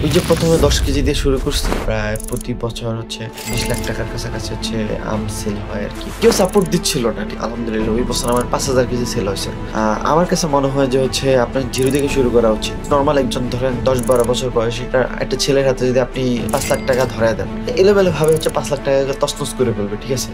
ওই যে প্রথমে 10 কেজি দিয়ে শুরু করছি, প্রায় প্রতি বছর হচ্ছে 20 লাখ টাকার কাছাকাছি হচ্ছে আম সেল হয় আর কি। কেউ সাপোর্ট দিচ্ছিল না, আলহামদুলিল্লাহ ওই বছর আমার 5,000 কেজি সেল হয়েছে। আমার কাছে মনে হয় যে হচ্ছে আপনার জিরো থেকে শুরু করা উচিত। নর্মাল একজন ধরেন 10-12 বছর বয়সী একটা ছেলের হাতে যদি আপনি 5 লাখ টাকা ধরায় দেন, এলেবেলে ভাবে হচ্ছে 5 লাখ টাকাকে তছনছ করে ফেলবে, ঠিক আছে?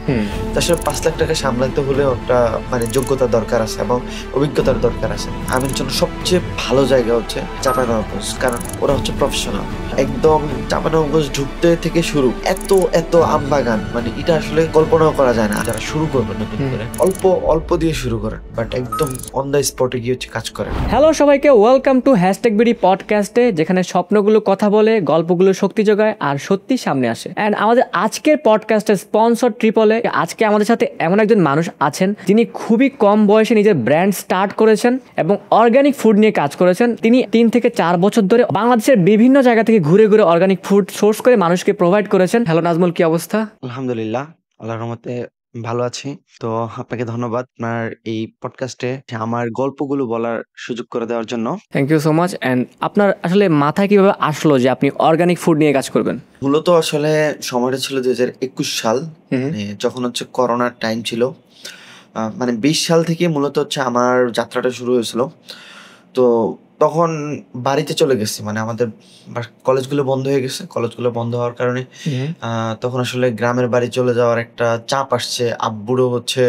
তাছাড়া 5 লাখ টাকা সামলাতে হলে একটা মানে যোগ্যতা দরকার আছে এবং অভিজ্ঞতার দরকার আছে। আমার জন্য সবচেয়ে ভালো জায়গা হচ্ছে চাঁপাইনবাবগঞ্জ, কারণ ওরা হচ্ছে প্রফেশনাল। একদম চাঁপাইনবাবগঞ্জ ঢুকতে থেকে শুরু এত আম বাগান, মানে এটা আসলে কল্পনাও করা যায় না। যারা শুরু করবেন নতুন করে অল্প দিয়ে শুরু করেন, বাট একদম অন দ্য স্পটে গিয়ে হচ্ছে কাজ করেন। হ্যালো সবাইকে, ওয়েলকাম টু #বিডি পডকাস্টে, যেখানে স্বপ্নগুলো কথা বলে, গল্পগুলো শক্তি যোগায় আর সত্যি সামনে আসে। অ্যান্ড আমাদের আজকের পডকাস্টের স্পন্সর ট্রিপলে। আজকে আমাদের সাথে এমন একজন মানুষ আছেন যিনি খুবই কম বয়সে নিজের ব্র্যান্ড স্টার্ট করেছেন এবং অর্গানিক ফুড নিয়ে কাজ করেছেন। তিনি 3 থেকে 4 বছর ধরে বাংলাদেশের বিভিন্ন জায়গা থেকে ঘুরে অর্গানিক ফুড সোর্স করে মানুষকে প্রোভাইড করেছেন। হ্যালো নাজমুল, কি অবস্থা? আলহামদুলিল্লাহ, আল্লাহর রহমতে ভালো আছি। তো আপনাকে ধন্যবাদ আপনার এই পডকাস্টে আমার গল্পগুলো বলার সুযোগ করে দেওয়ার জন্য। Thank you so much. And আপনার আসলে মাথায় কিভাবে আসলো যে আপনি অর্গানিক ফুড নিয়ে কাজ করবেন? মূলত আসলে সময়টা ছিল 2021 সাল, মানে যখন হচ্ছে করোনার টাইম ছিল। মানে 20 সাল থেকে মূলত হচ্ছে আমার যাত্রাটা শুরু হয়েছিল। তো তখন বাড়িতে চলে গেছি, মানে আমাদের কলেজগুলো বন্ধ হয়ে গেছে। কলেজগুলো বন্ধ হওয়ার কারণে তখন আসলে গ্রামের বাড়ি চলে যাওয়ার একটা চাপ আসছে। আব্বুরও হচ্ছে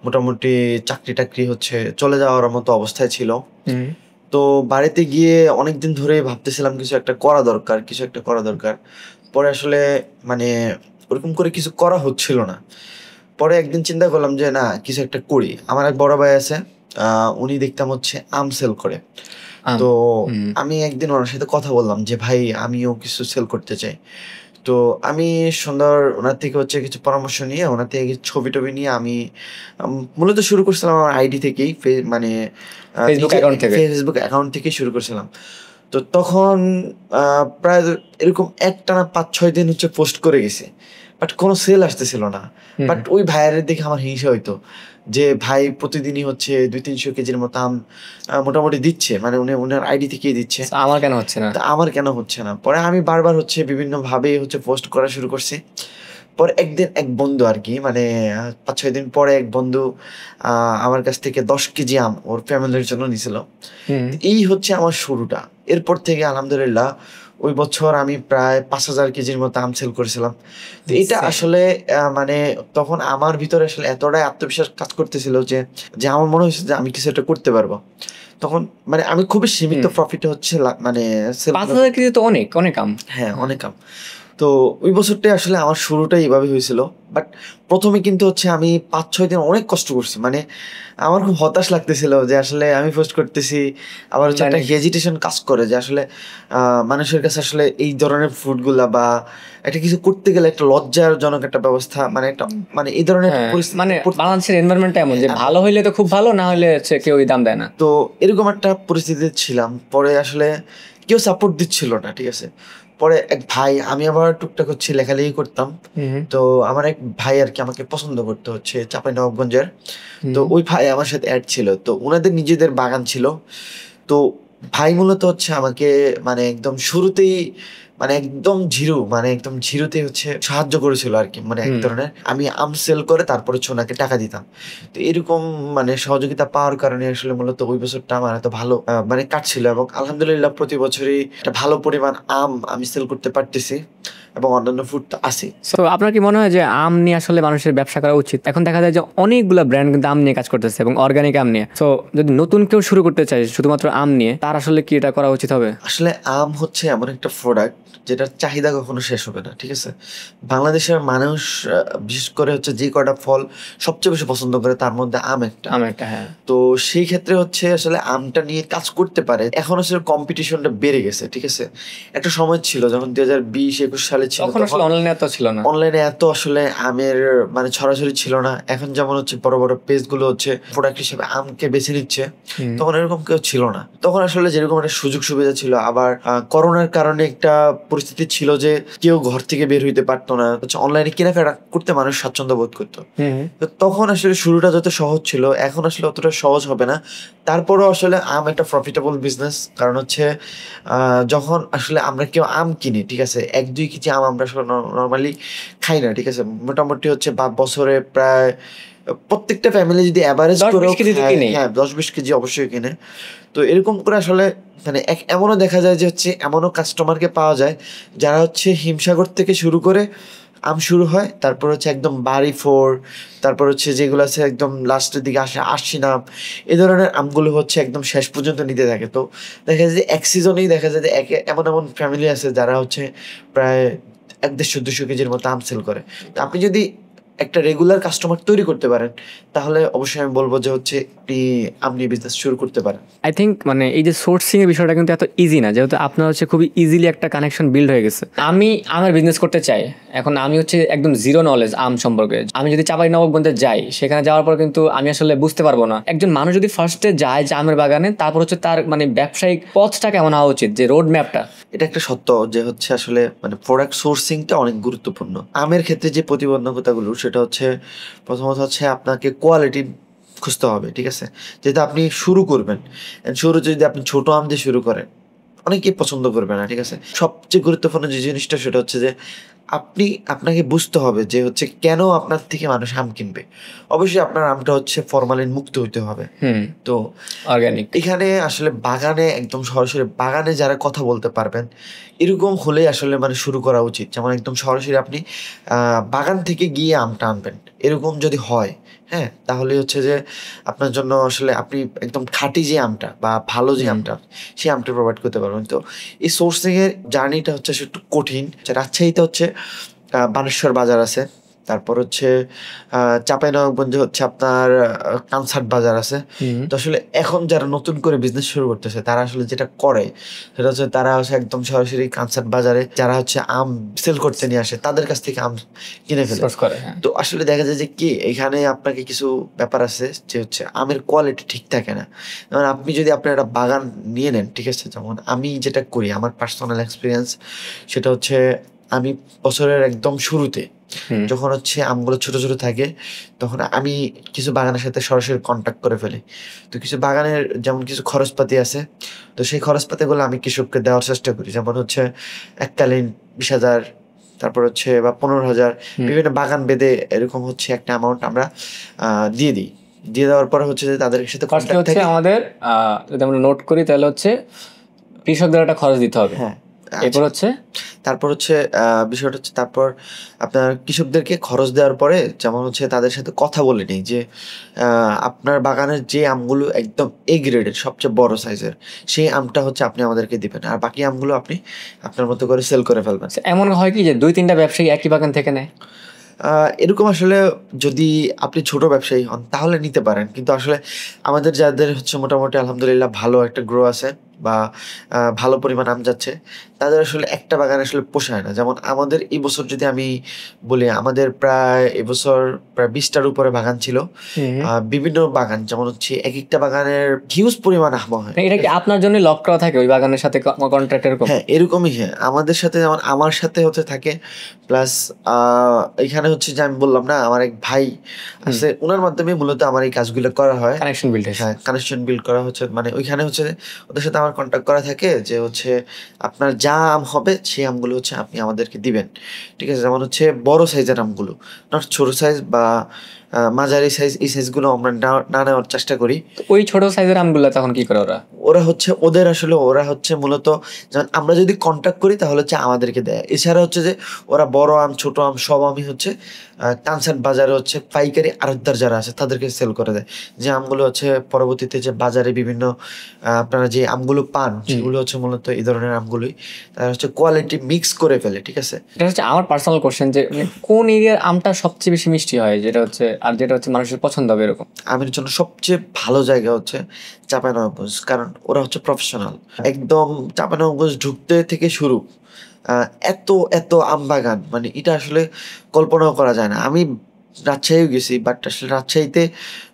মোটামুটি চাকরি টাকরি হচ্ছে চলে যাওয়ার মতো অবস্থায় ছিল। তো বাড়িতে গিয়ে অনেকদিন ধরে ভাবতেছিলাম কিছু একটা করা দরকার। পরে আসলে মানে ওরকম করে কিছু করা হচ্ছিল না। পরে একদিন চিন্তা করলাম যে না, কিছু একটা করি। আমার এক বড় ভাই আছে, উনি দেখতাম হচ্ছে আম সেল করে। তো আমি একদিন ওনার সাথে কথা বললাম যে ভাই, আমিও কিছু সেল করতে চাই। তো আমি সুন্দর ওনার থেকে হচ্ছে কিছু পরামর্শ নিয়ে, ওনার থেকে কিছু ছবি টবি নিয়ে আমি মূলত শুরু করছিলাম আমার আইডি থেকেই, মানে ফেসবুক অ্যাকাউন্ট থেকেই শুরু করছিলাম। তো তখন প্রায় এরকম একটানা 5-6 দিন হচ্ছে পোস্ট করে গেছে, বাট কোনো সেল আসতেছিল না। বাট ওই ভাইয়ের দেখে আমার হিংসা হইতো যে ভাই প্রতিদিনই হচ্ছে 200-300 কেজির মতো আম মোটামুটি দিচ্ছে, মানে উনি ওনার আইডি থেকেই দিচ্ছে। আমার কেন হচ্ছে না? পরে আমি বারবার হচ্ছে বিভিন্ন ভাবে হচ্ছে পোস্ট করা শুরু করছি। পরে একদিন এক বন্ধু আর কি, মানে 5-6 দিন পরে এক বন্ধু আমার কাছ থেকে 10 কেজি আম ওর ফ্যামিলির জন্য নিছিল। এই হচ্ছে আমার শুরুটা। এরপর থেকে আলহামদুলিল্লাহ ওই বছর আমি প্রায় 5,000 কেজির মতো আম সেল করেছিলাম। তো এটা আসলে মানে তখন আমার ভিতরে আসলে এতটাই আত্মবিশ্বাস কাজ করতেছিল যে আমার মনে হয়েছে যে আমি কিছু একটা করতে পারবো। তখন মানে আমি খুবই সীমিত প্রফিটে হচ্ছে মানে 5,000 কেজি তো অনেক আম। হ্যাঁ, অনেক আম। তো ওই বছরটাই আসলে আমার শুরুটাই এইভাবে হয়েছিল। বাট প্রথমে কিন্তু হচ্ছে আমি 5-6 দিন অনেক কষ্ট করছি। মানে আমার খুব হতাশ লাগতেছিল যে আসলে আমি পোস্ট করতেছি, আবার হচ্ছে একটা হেজিটেশন কাজ করে যে আসলে মানুষের কাছে আসলে এই ধরনের ফুডগুলা বা একটা কিছু করতে গেলে একটা লজ্জাজনক একটা ব্যবস্থা, মানে একটা মানে এই ধরনের মানে বাংলাদেশের এনভায়রনমেন্টটা এমন যে ভালো হইলে তো খুব ভালো, না হলে কেউই দাম দেয় না। তো এরকম একটা পরিস্থিতিতে ছিলাম। পরে আসলে কেউ সাপোর্ট দিচ্ছিল না, ঠিক আছে? পরে এক ভাই, আমি আবার টুকটাক হচ্ছে লেখালেখি করতাম। তো আমার এক ভাই আর কি আমাকে পছন্দ করতে হচ্ছে চাঁপাইনবাবগঞ্জের। তো ওই ভাই আমার সাথে অ্যাড ছিল, তো ওনাদের নিজেদের বাগান ছিল। তো ভাই মূলত হচ্ছে আমাকে মানে একদম শুরুতেই মানে একদম জিরোতে হচ্ছে সাহায্য করেছিল আর কি। মানে এক ধরনের আমি আম সেল করে তারপর হচ্ছে ওনাকে টাকা দিতাম। তো এরকম মানে সহযোগিতা পাওয়ার কারণে আসলে মূলত ওই বছরটা আমার এত ভালো মানে কাটছিল, এবং আলহামদুলিল্লাহ প্রতি বছরই একটা ভালো পরিমাণ আম আমি সেল করতে পারতেছি এবং অন্যান্য ফুড তো আছে। তো আপনার কি মনে হয় যে আম নিয়ে আসলে মানুষের ব্যবসা করা উচিত? এখন দেখা যায় যে অনেকগুলো ব্র্যান্ড কিন্তু আম নিয়ে কাজ করতেছে এবং অর্গানিক আম নিয়ে। তো যদি নতুন কেউ শুরু করতে চায় শুধুমাত্র আম নিয়ে, তার আসলে কি এটা করা উচিত হবে? আসলে আম হচ্ছে এমন একটা প্রোডাক্ট যেটার চাহিদা কখনো শেষ হবে না, ঠিক আছে? বাংলাদেশের মানুষ বিশেষ করে হচ্ছে যে কয়টা ফল সবচেয়ে বেশি পছন্দ করে তার মধ্যে আম একটা। হ্যাঁ। তো সেই ক্ষেত্রে হচ্ছে আসলে আমটা নিয়ে কাজ করতে পারে। এখন আসলে কম্পিটিশনটা বেড়ে গেছে, ঠিক আছে? একটা সময় ছিল যখন 2020-21 সালে ছিল, তখন আসলে অনলাইনে এত আসলে আমের মানে ছড়াছড়ি ছিল না। এখন যেমন হচ্ছে বড় বড় পেজগুলো হচ্ছে প্রোডাক্ট হিসেবে আমকে বেছে নিচ্ছে, তখন এরকম কেউ ছিল না। তখন আসলে যেরকম একটা সুযোগ সুবিধা ছিল, আবার করোনার কারণে একটা পরিস্থিতি ছিল যে কেউ ঘর থেকে বের হইতে পারতো না, হচ্ছে অনলাইনে কেনাকাটা করতে মানুষ স্বাচ্ছন্দ্য বোধ করতো। তো তখন আসলে শুরুটা যত সহজ ছিল, এখন আসলে অতটা সহজ হবে না। তারপরেও আসলে আম একটা প্রফিটেবল বিজনেস, কারণ হচ্ছে যখন আসলে আমরা কেউ আম কিনি, ঠিক আছে, 1-2 কেজি আম আমরা নর্মালি খাই না, ঠিক আছে, মোটামুটি হচ্ছে বা বছরে প্রায় প্রত্যেকটা ফ্যামিলি যদি অ্যাভারেজ করে, হ্যাঁ 10-20 কেজি অবশ্যই কিনে। তো এরকম করে আসলে মানে এমনও দেখা যায় যে হচ্ছে এমনও কাস্টমারকে পাওয়া যায় যারা হচ্ছে হিমসাগর থেকে শুরু করে আম শুরু হয়, তারপর হচ্ছে একদম বাড়ি ফোর, তারপর হচ্ছে যেগুলো আছে একদম লাস্টের দিকে আসে আশি নাম, এই ধরনের আমগুলো হচ্ছে একদম শেষ পর্যন্ত নিতে থাকে। তো দেখা যায় যে এক সিজনেই দেখা যায় যে এমন এমন ফ্যামিলি আছে যারা হচ্ছে প্রায় 150-200 কেজির মতো আম সেল করে। তো আপনি যদি একটা রেগুলার কাস্টমার তৈরি করতে পারেন, তাহলে অবশ্যই আমি বলবো যে হচ্ছে আপনি বিজনেস শুরু করতে পারেন। আই থিঙ্ক মানে এই যে সোর্সিং এর বিষয়টা কিন্তু এত ইজি না, যেহেতু আপনার হচ্ছে খুবই ইজিলি একটা কানেকশন বিল্ড হয়ে গেছে। আমি আমার বিজনেস করতে চাই, এখন আমি হচ্ছে একদম জিরো নলেজ আম সম্পর্কে। আমি যদি চাঁপাইনবাবগঞ্জে যাই, সেখানে যাওয়ার পর কিন্তু আমি আসলে বুঝতে পারবো না একজন মানুষ যদি ফার্স্টে যায় যে আমের বাগানে, তারপর হচ্ছে তার মানে ব্যবসায়িক পথটা কেমন হওয়া উচিত, যে রোড ম্যাপটা। এটা একটা সত্য যে হচ্ছে আসলে মানে প্রোডাক্ট সোর্সিংটা অনেক গুরুত্বপূর্ণ। আমের ক্ষেত্রে যে প্রতিবন্ধকতাগুলো, সেটা হচ্ছে প্রথমত হচ্ছে আপনাকে কোয়ালিটি খুঁজতে হবে, ঠিক আছে, যেটা আপনি শুরু করবেন। শুরু যদি আপনি ছোট আম দিয়ে শুরু করেন, অনেকেই পছন্দ করবে না, ঠিক আছে। সবচেয়ে গুরুত্বপূর্ণ যে জিনিসটা সেটা হচ্ছে যে আপনাকে বুঝতে হবে যে হচ্ছে কেন আপনার থেকে মানুষ আম কিনবে। অবশ্যই আপনার আমটা হচ্ছে ফরমালিন মুক্ত হইতে হবে। তো অর্গানিক এখানে আসলে বাগানে একদম সরাসরি বাগানে যারা কথা বলতে পারবেন, এরকম হলেই আসলে মানে শুরু করা উচিত। যেমন একদম সরাসরি আপনি বাগান থেকে গিয়ে আমটা আনবেন, এরকম যদি হয়, হ্যাঁ, তাহলে হচ্ছে যে আপনার জন্য আসলে আপনি একদম খাঁটি যে আমটা বা ভালো যে আমটা, সেই আমটা প্রোভাইড করতে পারবেন। তো এই সোর্সিং এর জার্নিটা হচ্ছে একটু কঠিন। রাজশাহীতে হচ্ছে বানেশ্বর বাজার আছে, তারপর হচ্ছে চাঁপাইনবাবগঞ্জে হচ্ছে আপনার কানসার্ট বাজার আছে। তো আসলে এখন যারা নতুন করে বিজনেস শুরু করতেছে, তারা আসলে যেটা করে সেটা হচ্ছে তারা হচ্ছে একদম সরাসরি কানসার্ট বাজারে যারা হচ্ছে আম সেল করতে নিয়ে আসে, তাদের কাছ থেকে আম কিনে ফেলে। তো আসলে দেখা যায় যে কি এখানে আপনাকে কিছু ব্যাপার আছে যে হচ্ছে আমের কোয়ালিটি ঠিক থাকে না। যেমন আপনি যদি আপনার একটা বাগান নিয়ে নেন, ঠিক আছে, যেমন আমি যেটা করি, আমার পার্সোনাল এক্সপিরিয়েন্স সেটা হচ্ছে আমি বছরের একদম শুরুতে যখন হচ্ছে আমগুলো ছোট ছোট থাকে, তখন আমি কিছু বাগানের সাথে সরাসরি কন্ট্যাক্ট করে ফেলি। তো কিছু বাগানের যেমন কিছু খরচপাতি আছে, তো সেই খরচপাতিগুলো আমি কৃষককে দেওয়ার চেষ্টা করি। যেমন হচ্ছে এককালীন 20,000, তারপর হচ্ছে বা 15,000, বিভিন্ন বাগান বেঁধে এরকম হচ্ছে একটা অ্যামাউন্ট আমরা দিয়ে দিই। দিয়ে দেওয়ার পরে হচ্ছে যে তাদের সাথে কন্ট্যাক্ট থাকে আমাদের, যদি আমরা নোট করি তাহলে হচ্ছে কৃষকদের একটা খরচ দিতে হবে। হ্যাঁ, এরপর হচ্ছে তারপর হচ্ছে বিষয়টা হচ্ছে তারপর আপনার কৃষকদেরকে খরচ দেওয়ার পরে যেমন হচ্ছে তাদের সাথে কথা বলে নিই যে আপনার বাগানের যে আমগুলো একদম এ গ্রেডের সবচেয়ে বড় সাইজের, সেই আমটা হচ্ছে আপনি আমাদেরকে দিবেন, আর বাকি আমগুলো আপনি আপনার মতো করে সেল করে ফেলবেন। এমন হয় কি যে 2-3টা ব্যবসায়ী একই বাগান থেকে নেয়? এরকম আসলে যদি আপনি ছোট ব্যবসায়ী হন তাহলে নিতে পারেন, কিন্তু আসলে আমাদের যাদের হচ্ছে মোটামুটি আলহামদুলিল্লাহ ভালো একটা গ্রো আছে বা ভালো পরিমাণ আম যাচ্ছে, তাদের আসলে একটা বাগান আসলে পোষায় না। যেমন আমাদের এই বছর যদি আমি বলি, আমাদের প্রায় এবছর প্রায় 20টার উপরে বাগান ছিল। বিভিন্ন বাগান যেমন হচ্ছে এক একটা বাগানের হিউজ পরিমাণ আম হয়। এটা কি আপনার জন্য লক করা থাকে ওই বাগানের সাথে কন্ট্রাক্ট এরকম? হ্যাঁ, এরকমই। হ্যাঁ, আমাদের সাথে যেমন আমার সাথে হচ্ছে থাকে, প্লাস এখানে হচ্ছে যে আমি বললাম না আমার এক ভাই আছে, ওনার মাধ্যমে মূলত আমার এই কাজগুলো করা হয়। Connection build. হ্যাঁ, কানেকশন বিল্ড করা হচ্ছে, মানে ওইখানে হচ্ছে ওদের সাথে আমার কন্ট্যাক্ট করা থাকে যে হচ্ছে আপনার যা আম হবে সেই আমগুলো হচ্ছে আপনি আমাদেরকে দিবেন, ঠিক আছে। যেমন হচ্ছে বড় সাইজের আমগুলো, নট ছোট সাইজ বা মাঝারি সাইজ, এই সাইজগুলো আমরা না নেওয়ার চেষ্টা করি। ওই ছোট সাইজের আমগুলো তখন কি করে ওরা? ওরা হচ্ছে মূলত যেমন আমরা যদি কন্ট্যাক্ট করি তাহলে হচ্ছে আমাদেরকে দেয়। এছাড়া হচ্ছে যে ওরা বড় আম ছোট আম সব আমই হচ্ছে কানসার্ট বাজারে হচ্ছে পাইকারি আড়তদার যারা আছে তাদেরকে সেল করে দেয়। যে আমগুলো হচ্ছে পরবর্তীতে যে বাজারে বিভিন্ন আপনারা যে আমগুলো পান, সেগুলো হচ্ছে মূলত এই ধরনের আমগুলোই তারা হচ্ছে কোয়ালিটি মিক্স করে ফেলে, ঠিক আছে। এটা হচ্ছে আমার পার্সোনাল কোশ্চেন যে কোন এরিয়ার আমটা সবচেয়ে বেশি মিষ্টি হয়, যেটা হচ্ছে আর যেটা হচ্ছে মানুষের পছন্দ হবে এরকম? আমের জন্য সবচেয়ে ভালো জায়গা হচ্ছে চাঁপাইনবাবগঞ্জ, কারণ ওরা হচ্ছে প্রফেশনাল। একদম চাঁপাইনবাবগঞ্জ ঢুকতে থেকে শুরু এত এত আম বাগান, মানে এটা আসলে কল্পনাও করা যায় না। আমি রাজশাহীও গেছি, বাট আসলে রাজশাহীতে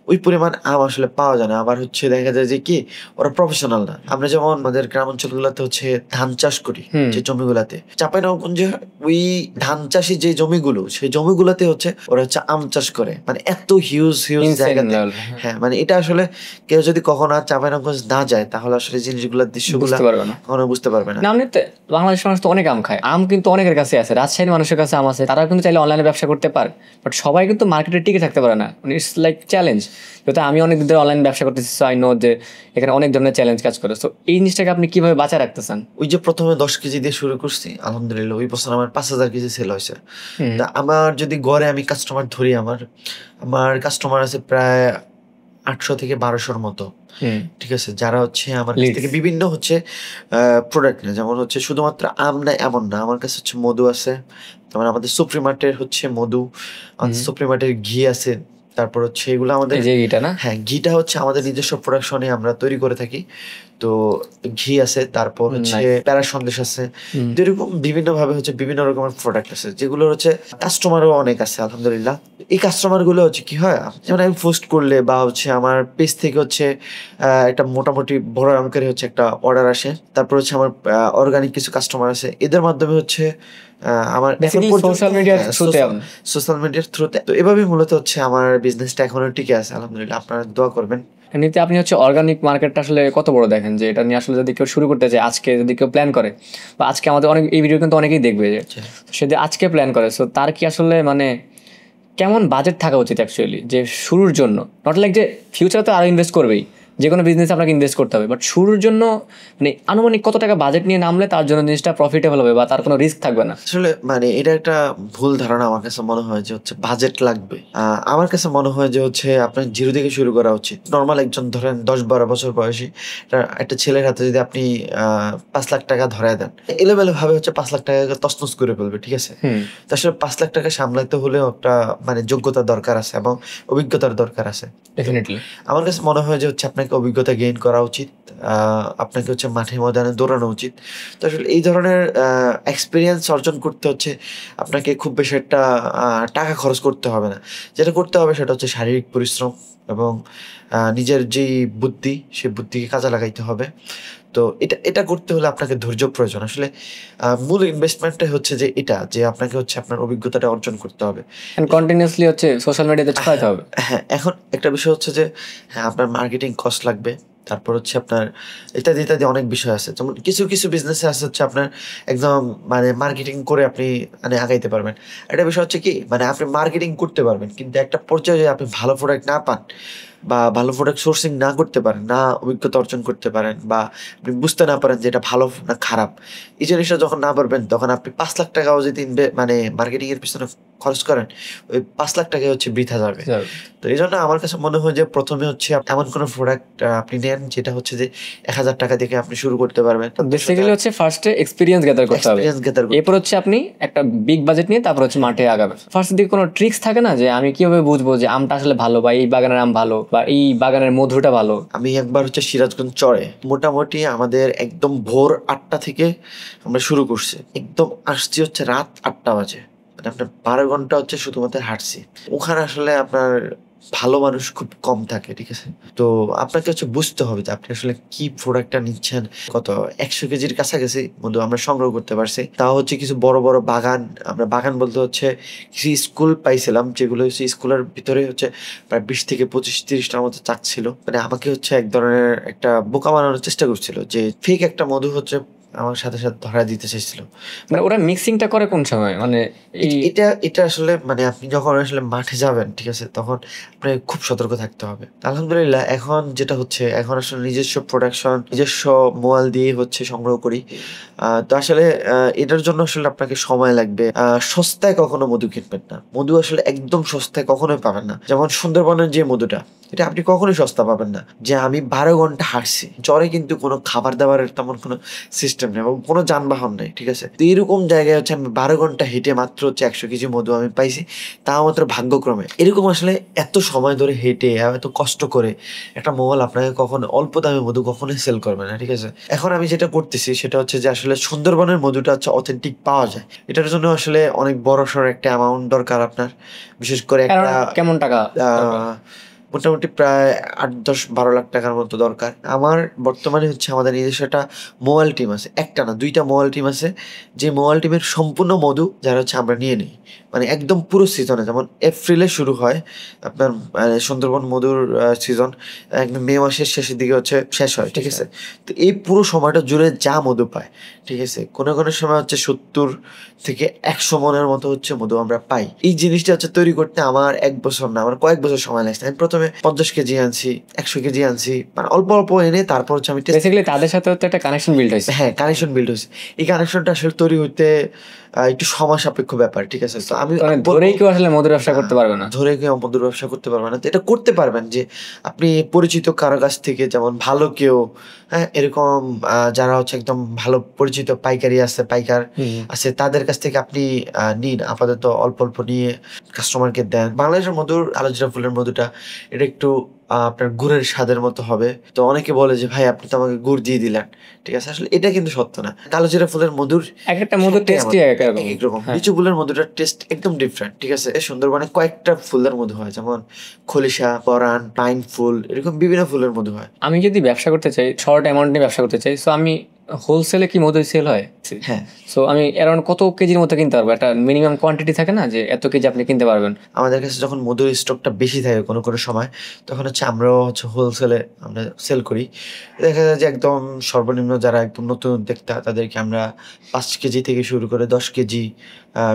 ওই পরিমাণ আম আসলে পাওয়া যায় না। আবার হচ্ছে দেখা যায় যে কি ওরা প্রফেশনাল না। আমরা যেমন আমাদের গ্রাম অঞ্চলগুলোতে হচ্ছে ধান চাষ করি যে জমিগুলাতে, চাঁপাইনবাবগঞ্জে ওই ধান চাষি যে জমিগুলো, সেই জমিগুলোতে হচ্ছে ওরা হচ্ছে আম চাষ করে, মানে এত হিউজ জায়গাতে। হ্যাঁ, মানে এটা আসলে কেউ যদি কখনো চাঁপাইনবাবগঞ্জ না যায় তাহলে আসলে জিনিসগুলোর দৃশ্যগুলো কখনো বুঝতে পারবে না। এমনিতে বাংলাদেশের মানুষ তো অনেক আম খায়, আম কিন্তু অনেকের কাছে আছে, রাজশাহীর মানুষের কাছে আম আছে, তারা কিন্তু চাইলে অনলাইনে ব্যবসা করতে পারে, বাট সবাই কিন্তু মার্কেটে টিকে থাকতে পারে না। It's like challenge. যেহেতু আমি অনেক দিন ধরে অনলাইন ব্যবসা করতেছি, সো আই নো যে এখানে অনেক ধরনের চ্যালেঞ্জ কাজ করে। তো এই জিনিসটাকে আপনি কিভাবে বাঁচায় রাখতেছেন? ওই যে প্রথমে 10 কেজি দিয়ে শুরু করছি, আলহামদুলিল্লাহ ওই বছর আমার 5,000 কেজি সেল হয়েছে। তা আমার যদি গড়ে আমি কাস্টমার ধরি, আমার কাস্টমার আছে প্রায় 800 থেকে 1200-র মতো, ঠিক আছে, যারা হচ্ছে আমার কাছ থেকে বিভিন্ন হচ্ছে প্রোডাক্ট নেয়। যেমন হচ্ছে শুধুমাত্র আম না এমন না, আমার কাছে হচ্ছে মধু আছে, যেমন আমাদের সুপ্রিমার্টের হচ্ছে মধু, আমাদের সুপ্রিমার্টের ঘি আছে, তারপর হচ্ছে এগুলো আমাদের ঘিটা না, হ্যাঁ ঘিটা হচ্ছে আমাদের নিজস্ব প্রোডাকশনে আমরা তৈরি করে থাকি। তো ঘি আছে, তারপর হচ্ছে প্যারা সন্দেশ আছে, যেরকম বিভিন্ন ভাবে হচ্ছে বিভিন্ন রকমের প্রোডাক্ট আছে, যেগুলো হচ্ছে কাস্টমারও অনেক আছে আলহামদুলিল্লাহ। এই কাস্টমার গুলো হচ্ছে কি হয়, যেমন আমি পোস্ট করলে বা হচ্ছে আমার পেজ থেকে হচ্ছে একটা মোটামুটি বড় অঙ্কের হচ্ছে একটা অর্ডার আসে, তারপর হচ্ছে আমার অর্গানিক কিছু কাস্টমার আছে, এদের মাধ্যমে হচ্ছে আমার সোশ্যাল মিডিয়ার থ্রুতে। তো এভাবেই মূলত হচ্ছে আমার বিজনেসটা এখনো টিকে আছে আলহামদুলিল্লাহ, আপনারা দোয়া করবেন। এমনিতে আপনি হচ্ছে অর্গানিক মার্কেটটা আসলে কত বড় দেখেন, যে এটা নিয়ে আসলে যদি কেউ শুরু করতে চায়, আজকে যদি কেউ প্ল্যান করে, বা আজকে আমাদের অনেক এই ভিডিও কিন্তু অনেকেই দেখবে, যে সে যদি আজকে প্ল্যান করে, সো তার কি আসলে মানে কেমন বাজেট থাকা উচিত অ্যাকচুয়ালি, যে শুরুর জন্য? নট লাইক যে ফিউচারে তো আরও ইনভেস্ট করবেই, যে কোনো বিজনেস আপনাকে ইনভেস্ট করতে হবে, বাট শুরুর জন্য মানে আনুমানিক কত টাকা বাজেট নিয়ে নামলে তার জন্য জিনিসটা প্রফিটেবল হবে বা তার কোনো রিস্ক থাকবে না? আসলে মানে এটা একটা ভুল ধারণা, আমার কাছে মনে হয় যে হচ্ছে বাজেট লাগবে। আমার কাছে মনে হয় যে হচ্ছে আপনার জিরো থেকে শুরু করা উচিত। নর্মাল একজন ধরেন 10-12 বছর বয়সী একটা ছেলের হাতে যদি আপনি 5 লাখ টাকা ধরায় দেন, এলোমেলো ভাবে হচ্ছে 5 লাখ টাকাকে তছনছ করে ফেলবে, ঠিক আছে। তো আসলে 5 লাখ টাকা সামলাতে হলেও একটা মানে যোগ্যতার দরকার আছে এবং অভিজ্ঞতার দরকার আছে। ডেফিনেটলি আমার কাছে মনে হয় যে হচ্ছে আপনাকে অভিজ্ঞতা গেইন করা উচিত, আপনাকে হচ্ছে মাঠে ময়দানে দৌড়ানো উচিত। তো আসলে এই ধরনের এক্সপিরিয়েন্স অর্জন করতে হচ্ছে আপনাকে খুব বেশি একটা টাকা খরচ করতে হবে না। যেটা করতে হবে সেটা হচ্ছে শারীরিক পরিশ্রম এবং নিজের যেই বুদ্ধি, সেই বুদ্ধিকে কাজে লাগাইতে হবে। তো এটা করতে হলে আপনাকে ধৈর্য প্রয়োজন। আসলে মূল ইনভেস্টমেন্টটাই হচ্ছে যে এটা, যে আপনাকে হচ্ছে আপনার অভিজ্ঞতাটা অর্জন করতে হবে, কন্টিনিউয়াসলি হচ্ছে সোশ্যাল মিডিয়াতে ছড়াতে হবে। হ্যাঁ, এখন একটা বিষয় হচ্ছে যে হ্যাঁ আপনার মার্কেটিং কস্ট লাগবে, তারপর হচ্ছে আপনার ইত্যাদি অনেক বিষয় আছে। যেমন কিছু বিজনেসে আছে হচ্ছে আপনার একদম মানে মার্কেটিং করে আপনি মানে আগাইতে পারবেন। একটা বিষয় হচ্ছে কি, মানে আপনি মার্কেটিং করতে পারবেন, কিন্তু একটা পর্যায়ে যদি আপনি ভালো প্রোডাক্ট না পান বা ভালো প্রোডাক্ট সোর্সিং না করতে পারেন, না অভিজ্ঞতা অর্জন করতে পারেন, বা আপনি বুঝতে না পারেন যে এটা ভালো না খারাপ, এই জিনিসটা যখন না পারবেন, তখন আপনি 5 লাখ টাকাও যদি মানে মার্কেটিং এর পিছনে খরচ করেন, ওই 5 লাখ টাকাই হচ্ছে বৃথা যাবে। তো এই জন্য আমার কাছে মনে হয় যে প্রথমে হচ্ছে এমন কোনো প্রোডাক্ট আপনি নেন যেটা হচ্ছে যে 1000 টাকা থেকে আপনি শুরু করতে পারবেন। বেসিক্যালি হচ্ছে ফার্স্টে এক্সপেরিয়েন্স গ্যাদার করতে হবে, এরপর হচ্ছে আপনি একটা বিগ বাজেট নিয়ে তারপর হচ্ছে মাঠে আগাবেন। ফার্স্ট দিকে কোনো ট্রিক্স থাকে না যে আমি কিভাবে বুঝবো যে আমটা আসলে ভালো, বা এই বাগানের আম ভালো, বা এই বাগানের মধুটা ভালো? আমি একবার হচ্ছে সিরাজগঞ্জ চরে মোটামুটি আমাদের একদম ভোর 8টা থেকে আমরা শুরু করছি, একদম আসছি হচ্ছে রাত 8টা বাজে, মানে আপনার 12 ঘন্টা হচ্ছে শুধুমাত্র হাঁটছি। ওখানে আসলে আপনার ভালো মানুষ খুব কম থাকে, ঠিক আছে। তো আপনাকে হচ্ছে বুঝতে হবে যে আপনি আসলে কি প্রোডাক্টটা নিচ্ছেন। কত 100 কেজির কাছাকাছি মধু আমরা সংগ্রহ করতে পারছি, তাও হচ্ছে কিছু বড় বড় বাগান। আমরা বাগান বলতে হচ্ছে কিছু স্কুল পাইছিলাম, যেগুলো হচ্ছে স্কুলের ভিতরে হচ্ছে প্রায় 20 থেকে 25-30টার মতো চাক ছিল। মানে আমাকে হচ্ছে এক ধরনের একটা বোকা বানানোর চেষ্টা করছিল, যে ফেক একটা মধু হচ্ছে আমার সাথে ধরা দিতে চাইছিল। মানে ওরা মিক্সিংটা করে কোন সময়? মানে এটা আসলে মানে আপনি যখন আসলে মাঠে যাবেন, ঠিক আছে, তখন আপনাকে খুব সতর্ক থাকতে হবে। আলহামদুলিল্লাহ এখন যেটা হচ্ছে, এখন আসলে নিজস্ব প্রোডাকশন, নিজস্ব মোয়াল দিয়ে হচ্ছে সংগ্রহ করি। তো আসলে এটার জন্য আসলে আপনাকে সময় লাগবে। সস্তায় কখনো মধু কিনবেন না, মধু আসলে একদম সস্তায় কখনোই পাবেন না। যেমন সুন্দরবনের যে মধুটা, এটা আপনি কখনোই সস্তা পাবেন না। যে আমি 12 ঘন্টা হাঁটছি চরে, কিন্তু কোনো খাবার দাবারের তেমন কোনো সিস্টেম নেই এবং কোনো যানবাহন নেই, ঠিক আছে। তো এরকম জায়গায় হচ্ছে আমি 12 ঘন্টা হেঁটে মাত্র হচ্ছে 100 কেজি মধু আমি পাইছি, তাও মাত্র ভাগ্যক্রমে। এরকম আসলে এত সময় ধরে হেঁটে এত কষ্ট করে একটা মোবাইল আপনাকে কখনো অল্প দামে মধু কখনোই সেল করবে না, ঠিক আছে। এখন আমি যেটা করতেছি সেটা হচ্ছে যে আসলে সুন্দরবনের মধুটা হচ্ছে অথেন্টিক পাওয়া যায়, এটার জন্য আসলে অনেক বড় সড় একটা অ্যামাউন্ট দরকার আপনার, বিশেষ করে একটা কেমন টাকা মোটামুটি প্রায় 8-10-12 লাখ টাকার মতো দরকার। আমার বর্তমানে হচ্ছে আমাদের নিজস্ব একটা মোবাইল টিম আছে, একটা না 2টা মোবাইল টিম আছে, যে মোবাইল টিমের সম্পূর্ণ মধু যারা হচ্ছে আমরা নিয়ে নিই, মানে একদম পুরো সিজনে, যেমন এপ্রিলে শুরু হয় আপনার সুন্দরবন মধুর সিজন, একদম মে মাসের শেষের দিকে হচ্ছে শেষ হয়, ঠিক আছে। তো এই পুরো সময়টা জুড়ে যা মধু পায়, ঠিক আছে, কোনো কোনো সময় হচ্ছে 70 থেকে 100 মনের মতো হচ্ছে মধু আমরা পাই। এই জিনিসটা হচ্ছে তৈরি করতে আমার 1 বছর না, আমার কয়েক বছর সময় লাগছে। আমি প্রথমে 50 কেজি আনছি, 100 কেজি আনছি, মানে অল্প অল্প এনে তারপর হচ্ছে আমি বেসিক্যালি তাদের সাথে হচ্ছে একটা কানেকশন বিল্ড হয়েছে। হ্যাঁ, কানেকশন বিল্ড হয়েছে। এই কানেকশনটা আসলে তৈরি হইতে একটু সময় সাপেক্ষ ব্যাপার, ঠিক আছে। তো আমি ধরেই কেউ আসলে মধুর ব্যবসা করতে পারবে না, ধরে কেউ মধুর ব্যবসা করতে পারবে না। তো এটা করতে পারবেন যে আপনি পরিচিত কারো কাছ থেকে, যেমন ভালো কেউ, হ্যাঁ, এরকম যারা হচ্ছে একদম ভালো পরিচিত পাইকারি আছে, পাইকার আছে, তাদের কাছ থেকে আপনি নিন, আপাতত অল্প অল্প নিয়ে কাস্টমারকে দেন। বাংলাদেশের মধুর কালোজিরা ফুলের মধুটা এটা একটু আপনার গুড়ের স্বাদের মতো হবে। তো অনেকে বলে যে ভাই আপনি তো আমাকে গুড় দিয়ে দিলেন, ঠিক আছে, আসলে এটা কিন্তু সত্য না। কালোজিরা ফুলের মধুর একটা মধুর টেস্টই একরকম, লিচু ফুলের মধুটার টেস্ট একদম ডিফারেন্ট, ঠিক আছে। সুন্দরবনে কয়েকটা ফুলের মধু হয়, যেমন খলিশা, পরান, পাইন ফুল, এরকম বিভিন্ন ফুলের মধু হয়। আমি যদি ব্যবসা করতে চাই, শর্ট অ্যামাউন্ট নিয়ে ব্যবসা করতে চাই, সো আমি হোলসেলে কি মধু সেল হয়? হ্যাঁ। সো আমি অ্যারাউন্ড কত কেজির মতো কিনতে পারবো? একটা মিনিমাম কোয়ান্টিটি থাকে না, যে এত কেজি আপনি কিনতে পারবেন? আমাদের কাছে যখন মধুর স্টকটা বেশি থাকে কোনো কোনো সময়, তখন হচ্ছে আমরাও হচ্ছে হোলসেলে আমরা সেল করি। দেখা যায় যে একদম সর্বনিম্ন যারা একদম নতুন উদ্যোক্তা, তাদেরকে আমরা 5 কেজি থেকে শুরু করে 10 কেজি,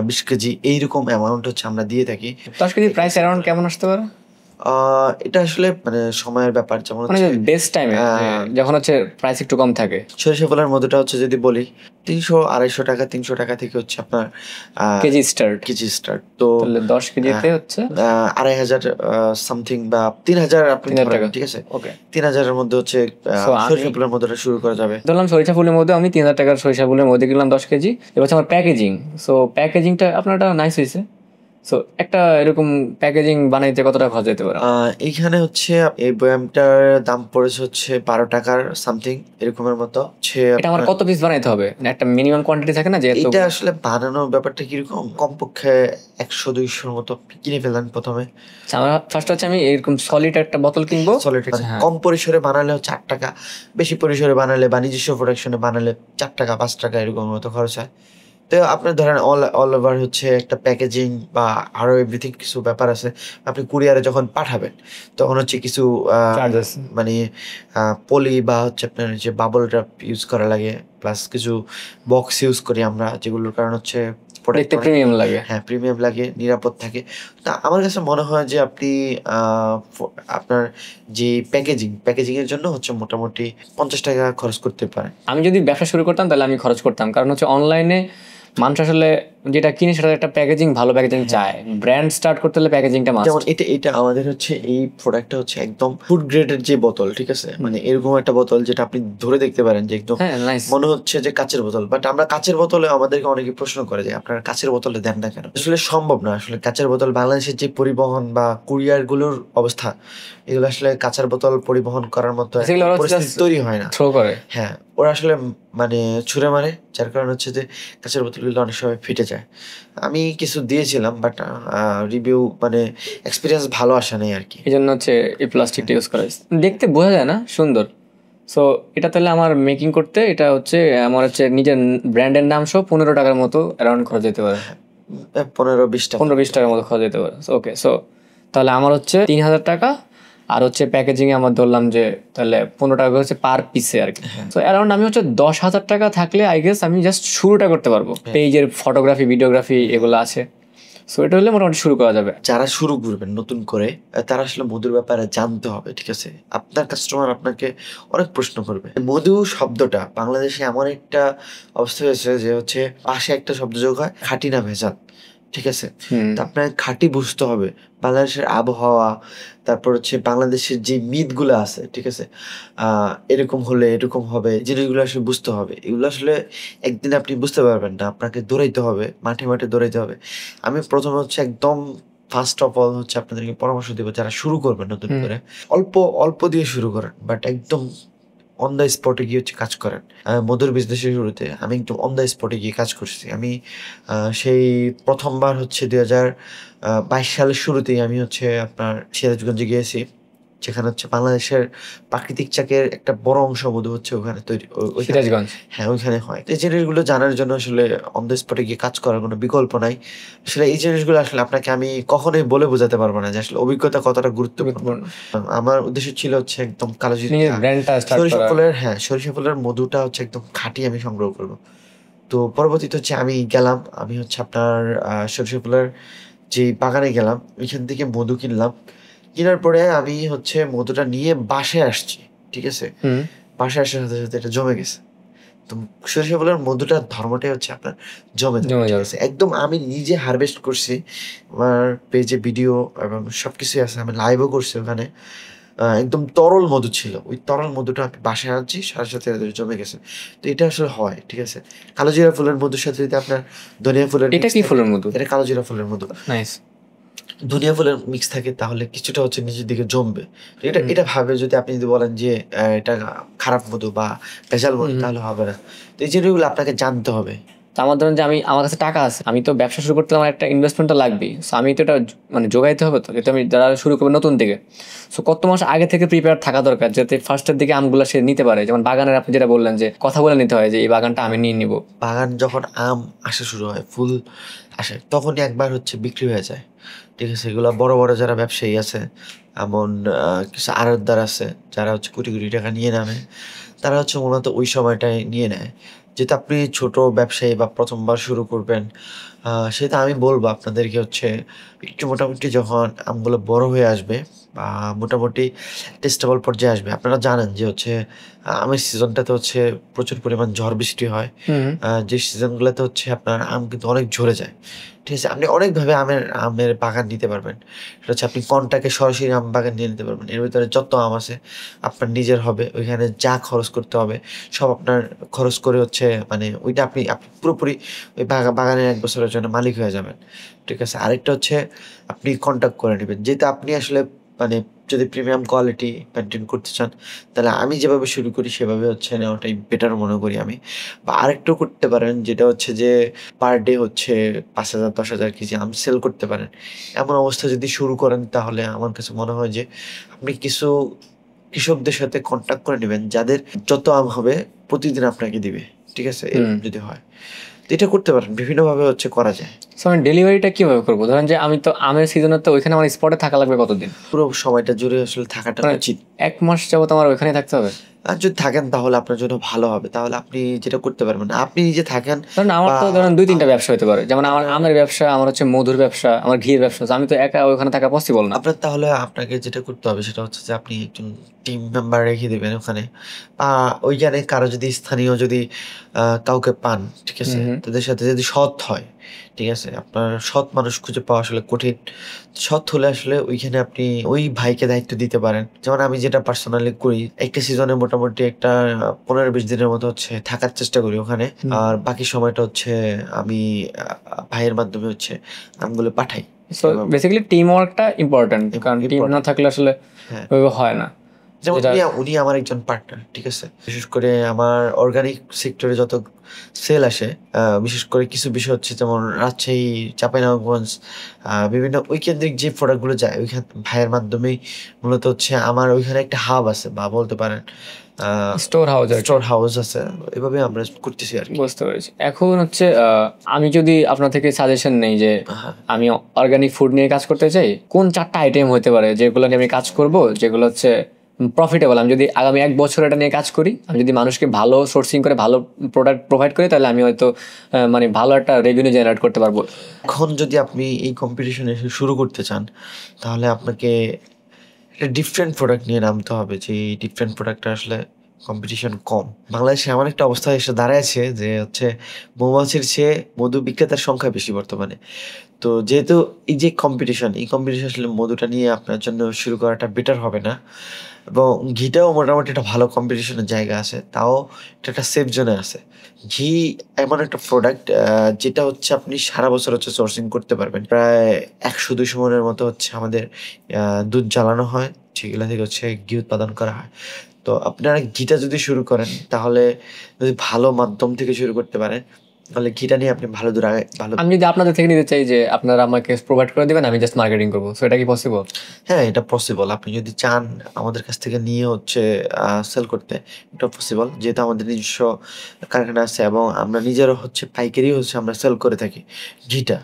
20 কেজি এইরকম অ্যামাউন্ট হচ্ছে আমরা দিয়ে থাকি। 10 কেজির প্রাইস অ্যারাউন্ড কেমন আসতে পারে? এটা আসলে মানে সময়ের ব্যাপার, যেমন মানে বেস্ট টাইমে যখন হচ্ছে প্রাইস একটু কম থাকে। সরিষা ফুলের মধুটা হচ্ছে যদি বলি 300-250 টাকা, 300 টাকা থেকে হচ্ছে আপনার কেজি স্টার্ট। তো 10 কেজিতে হচ্ছে 2500 সামথিং বা 3000 আপনি ধরেন, ঠিক আছে। ওকে, 3000-এর মধ্যে হচ্ছে সরিষা ফুলের মধুটা শুরু করা যাবে। ধরলাম সরিষা ফুলের মধ্যে আমি 3000 টাকার সরিষা ফুলের মধ্যে কিনলাম 10 কেজি। এবার হচ্ছে আমার প্যাকেজিং। সো প্যাকেজিংটা আপনারটা নাইস হয়েছে। সো একটা এরকম প্যাকেজিং বানাইতে কত টাকা খরচ যেতে পারে? এইখানে হচ্ছে এই বয়ামটার দাম পড়েছে হচ্ছে 12 টাকার সামথিং এরকমের মতো। এটা আমার কত পিস বানাইতে হবে? একটা মিনিমাম কোয়ান্টিটি থাকে না, যে এটা আসলে বানানোর ব্যাপারটা কিরকম, কমপক্ষে 100-200 মতো কিনে ফেলেন প্রথমে। আমার ফার্স্ট হচ্ছে আমি এরকম সলিড একটা বোতল কিনবো। সলিড কম পরিসরে বানালে হচ্ছে 8 টাকা, বেশি পরিসরে বানালে বা নিজস্ব প্রোডাকশনে বানালে 4 টাকা 5 টাকা এরকম মতো খরচ হয়। তো আপনার ধরেন অল ওভার হচ্ছে একটা প্যাকেজিং বা আরো এভরিথিং কিছু ব্যাপার আছে। আপনি কুরিয়ারে যখন পাঠাবেন তখন হচ্ছে কিছু মানে পলি বা হচ্ছে আপনার যে বাবল র্যাপ ইউজ করা লাগে, প্লাস কিছু বক্স ইউজ করি আমরা, যেগুলোর কারণ হচ্ছে দেখতে প্রিমিয়াম লাগে। হ্যাঁ, প্রিমিয়াম লাগে, নিরাপদ থাকে। তা আমার কাছে মনে হয় যে আপনি আপনার যে প্যাকেজিং এর জন্য হচ্ছে মোটামুটি 50 টাকা খরচ করতে পারেন। আমি যদি ব্যবসা শুরু করতাম তাহলে আমি খরচ করতাম, কারণ হচ্ছে অনলাইনে মানুষ আসলে যেটা কিনে সেটা একটা প্যাকেজিং, ভালো প্যাকেজিং চায়। ব্র্যান্ড স্টার্ট করতে হলে প্যাকেজিংটা মাস্ট। যেমন এটা আমাদের হচ্ছে এই প্রোডাক্টটা হচ্ছে একদম ফুড গ্রেডের যে বোতল, ঠিক আছে, মানে এরকম একটা বোতল যেটা আপনি ধরে দেখতে পারেন যে একদম মনে হচ্ছে যে কাচের বোতল। বাট আমরা কাচের বোতলে, আমাদেরকে অনেকে প্রশ্ন করে যে আপনারা কাচের বোতলে দেন না কেন? আসলে সম্ভব না। আসলে কাচের বোতল, বাংলাদেশের যে পরিবহন বা কুরিয়ার গুলোর অবস্থা, এগুলো আসলে কাচের বোতল পরিবহন করার মতো পরিস্থিতি তৈরি হয় না। থ্রো করে, হ্যাঁ, ওরা আসলে মানে ছুঁড়ে মারে, যার কারণ হচ্ছে যে কাচের বোতলগুলো অনেক সময় ফেটে যায়। আমি কিছু দিয়েছিলাম, বাট রিভিউ মানে এক্সপিরিয়েন্স ভালো আসে নাই আর কি। এই জন্য হচ্ছে এই প্লাস্টিকটা ইউজ করা হয়েছে। দেখতে বোঝা যায় না, সুন্দর। সো এটা তাহলে আমার মেকিং করতে, এটা হচ্ছে আমার হচ্ছে নিজের ব্র্যান্ডের নাম সহ 15 টাকার মতো অ্যারাউন্ড খরচ যেতে পারে। 15-20 টাকার মতো খরচ যেতে পারে। ওকে, সো তাহলে আমার হচ্ছে 3000 টাকা, আর হচ্ছে প্যাকেজিংয়ে আমার ধরলাম যে তাহলে 15 টাকা হচ্ছে পার পিসে আর কি। তো অ্যারাউন্ড আমি হচ্ছে 10,000 টাকা থাকলে আই গেস আমি জাস্ট শুরুটা করতে পারবো। পেজের ফটোগ্রাফি, ভিডিওগ্রাফি এগুলো আছে। সো এটা হলে মোটামুটি শুরু করা যাবে। যারা শুরু করবেন নতুন করে, তারা আসলে মধুর ব্যাপারে জানতে হবে, ঠিক আছে। আপনার কাস্টমার আপনাকে অনেক প্রশ্ন করবে। মধু শব্দটা বাংলাদেশে এমন একটা অবস্থা হয়েছে যে হচ্ছে পাশে একটা শব্দ যোগ হয়, খাঁটি না ভেজাল, ঠিক আছে। তো আপনার খাঁটি বুঝতে হবে বাংলাদেশের আবহাওয়া, তারপর হচ্ছে বাংলাদেশের যে মিথগুলো আছে, ঠিক আছে, এরকম হলে এরকম হবে, জিনিসগুলো আসলে বুঝতে হবে। এগুলো আসলে একদিন আপনি বুঝতে পারবেন না, আপনাকে দৌড়াইতে হবে, মাঠে মাঠে দৌড়াইতে হবে। আমি প্রথমে হচ্ছে একদম ফার্স্ট অফ অল হচ্ছে আপনাদেরকে পরামর্শ দেবো, যারা শুরু করবেন নতুন করে, অল্প অল্প দিয়ে শুরু করেন, বাট একদম অন দ্য স্পটে গিয়ে হচ্ছে কাজ করেন। মধুর বিজনেসের শুরুতে আমি একদম অন দ্য স্পটে গিয়ে কাজ করছি। আমি সেই প্রথমবার হচ্ছে 2022 সালের শুরুতেই আমি হচ্ছে আপনার সিরাজগঞ্জে গিয়েছি। যেখানে হচ্ছে বাংলাদেশের প্রাকৃতিক চাকের একটা বড় অংশ মধু হচ্ছে ওখানে তৈরি, সিরাজগঞ্জ। হ্যাঁ ওইখানে হয়। এই জিনিসগুলো জানার জন্য আসলে অন দ্য স্পটে গিয়ে কাজ করার কোনো বিকল্প নাই। আসলে এই জিনিসগুলো আসলে আপনাকে আমি কখনোই বলে বোঝাতে পারবো না যে আসলে অভিজ্ঞতা কতটা গুরুত্বপূর্ণ। আমার উদ্দেশ্য ছিল হচ্ছে একদম কালোজিরা সরিষা ফুলের, হ্যাঁ সরিষা ফুলের মধুটা হচ্ছে একদম খাঁটি আমি সংগ্রহ করবো। তো পরবর্তীতে হচ্ছে আমি গেলাম, আমি হচ্ছে আপনার সরিষা ফুলের যে বাগানে গেলাম, ওইখান থেকে মধু কিনলাম। কেনার পরে আমি হচ্ছে মধুটা নিয়ে বাসায় আসছি, ঠিক আছে। বাসায় আসার সাথে সাথে এটা জমে গেছে। তো সরিষা ফুলের মধুটার ধর্মটাই হচ্ছে আপনার জমে যাচ্ছে একদম। আমি নিজে হারভেস্ট করছি, আমার পেজে ভিডিও এবং সবকিছুই আছে, আমি লাইভও করছি ওখানে। একদম তরল মধু ছিল, ওই তরল মধুটা আমি বাসায় আনছি, সাথে সাথে জমে গেছে। তো এটা আসলে হয়, ঠিক আছে। কালোজিরা ফুলের মধুর সাথে যদি আপনার ধনিয়া ফুলের, এটা কি ফুলের মধু? এটা কালোজিরা ফুলের মধু। নাইস। ধনিয়া ফুলের মিক্স থাকে তাহলে কিছুটা হচ্ছে নিচের দিকে জমবে। এটা এটা ভাবে যদি আপনি যদি বলেন যে এটা খারাপ মধু বা ভেজাল মধু, তাহলে হবে না। তো এই জিনিসগুলো আপনাকে জানতে হবে। আমার ধরেন যে আমার কাছে টাকা আছে, আমি তো ব্যবসা শুরু করতে আমার একটা ইনভেস্টমেন্ট তো লাগবেই। সো আমি তো এটা মানে যোগাইতে হবে, তো যেটা আমি যারা শুরু করবে নতুন দিকে। সো কত মাস আগে থেকে প্রিপেয়ার থাকা দরকার যাতে ফার্স্টের দিকে আমগুলো সে নিতে পারে। যেমন বাগানের আপনি যেটা বললেন যে কথা বলে নিতে হয় যে এই বাগানটা আমি নিয়ে নিব। বাগান যখন আম আসা শুরু হয়, ফুল আসে, তখনই একবার হচ্ছে বিক্রি হয়ে যায়, ঠিক আছে। এগুলো বড় বড় যারা ব্যবসায়ী আছে, এমন কিছু আড়তদার আছে যারা হচ্ছে কোটি কোটি টাকা নিয়ে নামে, তারা হচ্ছে মূলত ওই সময়টায় নিয়ে নেয়। যেহেতু আপনি ছোট ব্যবসায়ী বা প্রথমবার শুরু করবেন, সেটা আমি বলবো আপনাদেরকে হচ্ছে একটু মোটামুটি যখন আমগুলো বড় হয়ে আসবে বা মোটামুটি টেস্টেবল পর্যায়ে আসবে, আপনারা জানেন যে হচ্ছে আমের সিজনটাতে হচ্ছে প্রচুর পরিমাণ ঝড় বৃষ্টি হয়। যে সিজনগুলোতে হচ্ছে আপনার আম কিন্তু অনেক ঝরে যায়, ঠিক আছে। আপনি অনেকভাবে আমের বাগান নিতে পারবেন। সেটা হচ্ছে আপনি কন্টাকে সরাসরি আম বাগান নিয়ে নিতে পারবেন। এর ভিতরে যত আম আছে আপনার নিজের হবে, ওইখানে যা খরচ করতে হবে সব আপনার খরচ করে হচ্ছে মানে ওইটা আপনি পুরোপুরি ওই বাগানের 1 বছরের জন্য মালিক হয়ে যাবেন, ঠিক আছে। আরেকটা হচ্ছে আপনি কন্ট্যাক্ট করে নেবেন, যেহেতু আপনি আসলে মানে যদি প্রিমিয়াম কোয়ালিটি মেনটেন করতে চান, তাহলে আমি যেভাবে শুরু করি সেভাবে হচ্ছে নেওয়াটাই বেটার মনে করি আমি। বা আরেকটাও করতে পারেন, যেটা হচ্ছে যে পার ডে হচ্ছে 5,000 10,000 কেজি আম সেল করতে পারেন। এমন অবস্থা যদি শুরু করেন, তাহলে আমার কাছে মনে হয় যে আপনি কিছু কৃষকদের সাথে কন্ট্যাক্ট করে নেবেন, যাদের যত আম হবে প্রতিদিন আপনাকে দিবে, ঠিক আছে। এরকম যদি হয় তো এটা করতে পারেন, বিভিন্নভাবে হচ্ছে করা যায়। সো আমি ডেলিভারিটা কিভাবে করবো? ধরেন যে আমি তো আমের সিজনে তো ওইখানে আমার স্পটে থাকা লাগবে কতদিন? পুরো সময়টা জুড়ে আসলে থাকাটা উচিত। 1 মাস যাবত আমার ওইখানে থাকতে হবে? আর যদি থাকেন তাহলে আপনার জন্য ভালো হবে। তাহলে আপনি যেটা করতে পারবেন, আপনি নিজে থাকেন। ধরেন আমার তো ধরেন 2-3টা ব্যবসা হতে পারে, যেমন আমার আমের ব্যবসা, আমার হচ্ছে মধুর ব্যবসা, আমার ঘির ব্যবসা। আমি তো একা ওইখানে থাকা পসিবল না। আপনার তাহলে আপনাকে যেটা করতে হবে সেটা হচ্ছে যে আপনি একজন টিম মেম্বার রেখে দেবেন ওখানে, বা ওইখানে কারো যদি স্থানীয় যদি কাউকে পান, ঠিক আছে, তাদের সাথে যদি সৎ হয়, ঠিক আছে। আপনার সৎ মানুষ খুঁজে পাওয়া আসলে কঠিন। সৎ হলে আসলে ওইখানে আপনি ওই ভাইকে দায়িত্ব দিতে পারেন। যেমন আমি যেটা পার্সোনালি করি, একটা সিজনে মোটামুটি একটা 15-20 দিনের মতো হচ্ছে থাকার চেষ্টা করি ওখানে। আর বাকি সময়টা হচ্ছে আমি ভাইয়ের মাধ্যমে হচ্ছে আমগুলো পাঠাই। সো বেসিক্যালি টিম ওয়ার্কটা ইম্পর্টেন্ট, কারণ টিম না থাকলে আসলে ওইভাবে হয় না। যেমন উনি আমার একজন পার্টনার, ঠিক আছে। বিশেষ করে আমার অর্গানিক সেক্টরে যত সেল আসে, বিশেষ করে কিছু বিষয় হচ্ছে যেমন রাজশাহী, চাঁপাইনবাবগঞ্জ, বিভিন্ন ওই কেন্দ্রিক যে প্রোডাক্টগুলো যায় ওইখান ভাইয়ের মাধ্যমেই মূলত হচ্ছে আমার ওইখানে একটা হাব আছে, বা বলতে পারেন স্টোর হাউস আছে। এভাবে আমরা করতেছি আর কি। বুঝতে পেরেছি। এখন হচ্ছে আমি যদি আপনার থেকে সাজেশন নেই যে আমি অর্গানিক ফুড নিয়ে কাজ করতে চাই, কোন 4টা আইটেম হতে পারে যেগুলো নিয়ে আমি কাজ করব, যেগুলো হচ্ছে প্রফিটেবল? আমি যদি আগামী 1 বছর এটা নিয়ে কাজ করি, আমি যদি মানুষকে ভালো সোর্সিং করে ভালো প্রোডাক্ট প্রোভাইড করি, তাহলে আমি হয়তো মানে ভালো একটা রেভিনিউ জেনারেট করতে পারবো। এখন যদি আপনি এই কম্পিটিশনে শুরু করতে চান, তাহলে আপনাকে একটা ডিফারেন্ট প্রোডাক্ট নিয়ে নামতে হবে, যে এই ডিফারেন্ট প্রোডাক্টটা আসলে কম্পিটিশন কম। বাংলাদেশে এমন একটা অবস্থা এসে দাঁড়ায়ছে যে হচ্ছে মৌমাছির চেয়ে মধু বিক্রেতার সংখ্যা বেশি বর্তমানে। তো যেহেতু এই যে কম্পিটিশন, এই কম্পিটিশন আসলে মধুটা নিয়ে আপনার জন্য শুরু করাটা বেটার হবে না। এবং ঘিটাও মোটামুটি একটা ভালো কম্পিটিশনের জায়গা আছে, তাও এটা একটা সেফ জোনে আছে। ঘি এমন একটা প্রোডাক্ট যেটা হচ্ছে আপনি সারা বছর হচ্ছে সোর্সিং করতে পারবেন। প্রায় 100-200 মনের মতো হচ্ছে আমাদের দুধ জ্বালানো হয়, সেগুলো থেকে হচ্ছে ঘি উৎপাদন করা হয়। তো আপনারা ঘিটা যদি শুরু করেন, তাহলে যদি ভালো মাধ্যম থেকে শুরু করতে পারেন, তাহলে ঘিটা নিয়ে আপনি ভালো দূর আগে ভালো। আমি যদি আপনাদের থেকে নিতে চাই যে আপনারা আমাকে প্রোভাইড করে দিবেন, আমি জাস্ট মার্কেটিং করবো, সো এটা কি পসিবল? হ্যাঁ, এটা পসিবল। আপনি যদি চান আমাদের কাছ থেকে নিয়ে সেল করতে, এটা পসিবল। যেহেতু আমাদের নিজস্ব কারখানা আছে এবং আমরা নিজেরা পাইকারি আমরা সেল করে থাকি ঘিটা।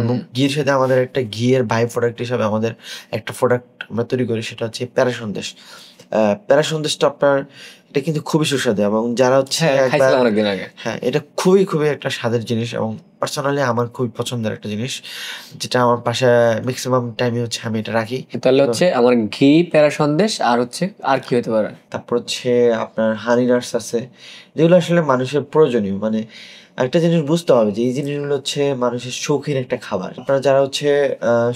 এবং ঘির সাথে আমাদের একটা ঘিয়ের বাই প্রোডাক্ট হিসাবে আমাদের একটা প্রোডাক্ট আমরা তৈরি করি, সেটা হচ্ছে প্যারা সন্দেশ। প্যারা সন্দেশটা আপনার এটা কিন্তু খুবই সুস্বাদু এবং যারা অনেকদিন আগে, হ্যাঁ, এটা খুবই খুবই একটা স্বাদের জিনিস এবং পার্সোনালি আমার খুবই পছন্দের একটা জিনিস, যেটা আমার বাসায় ম্যাক্সিমাম টাইমে আমি এটা রাখি। তাহলে আমার ঘি, প্যারা সন্দেশ আর আর কি হতে পারে? তারপর আপনার হানি নাটস আছে, যেগুলো আসলে মানুষের প্রয়োজনীয়। মানে একটা জিনিস বুঝতে হবে যে এই জিনিসগুলো মানুষের শৌখিন একটা খাবার। আপনারা যারা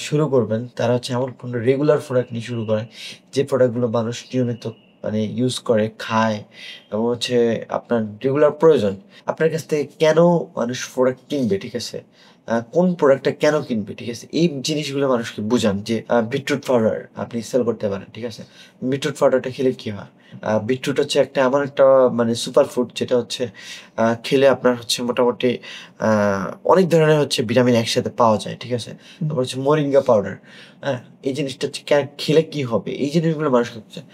শুরু করবেন তারা এমন কোনো রেগুলার প্রোডাক্ট নিয়ে শুরু করেন, যে প্রোডাক্টগুলো মানুষ নিয়মিত মানে ইউজ করে, খায় এবং আপনার রেগুলার প্রয়োজন। আপনার কাছ থেকে কেন মানুষ প্রোডাক্ট কিনবে, ঠিক আছে? কোন প্রোডাক্টটা কেন কিনবে, ঠিক আছে? এই জিনিসগুলো মানুষকে বুঝান যে বিটরুট পাউডার আপনি সেল করতে পারেন, ঠিক আছে? বিটরুট পাউডারটা খেলে কি হয়? বিটরুট এমন একটা মানে সুপার ফুড, যেটা খেলে আপনার মোটামুটি অনেক ধরনের ভিটামিন একসাথে পাওয়া যায়, ঠিক আছে? তারপর মোরিঙ্গা পাউডার। হ্যাঁ, এই জিনিসটা খেলে কি হবে, এই জিনিসগুলো মানুষকে বুঝান।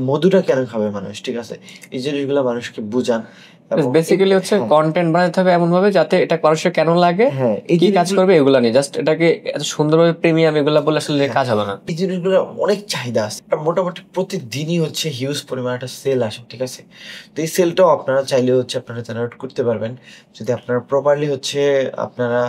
মধুটা কেন খাবে মানুষ, ঠিক আছে? এই জিনিসগুলো মানুষকে বুঝান। বেসিক্যালি কন্টেন্ট বানাতে হবে এমন ভাবে যাতে এটা মানুষের কেন লাগে, কি কাজ করবে, এগুলা নিয়ে জাস্ট এটাকে এত সুন্দরভাবে প্রিমিয়াম এগুলা বলে আসলে কাজ হবে না। এই জিনিসগুলো অনেক চাহিদা আছে, মোটামুটি প্রতিদিনই হিউজ পরিমাণ একটা সেল আসে, ঠিক আছে? তো এই সেলটাও আপনারা চাইলে আপনারা জেনারেট করতে পারবেন যদি আপনারা প্রপারলি আপনারা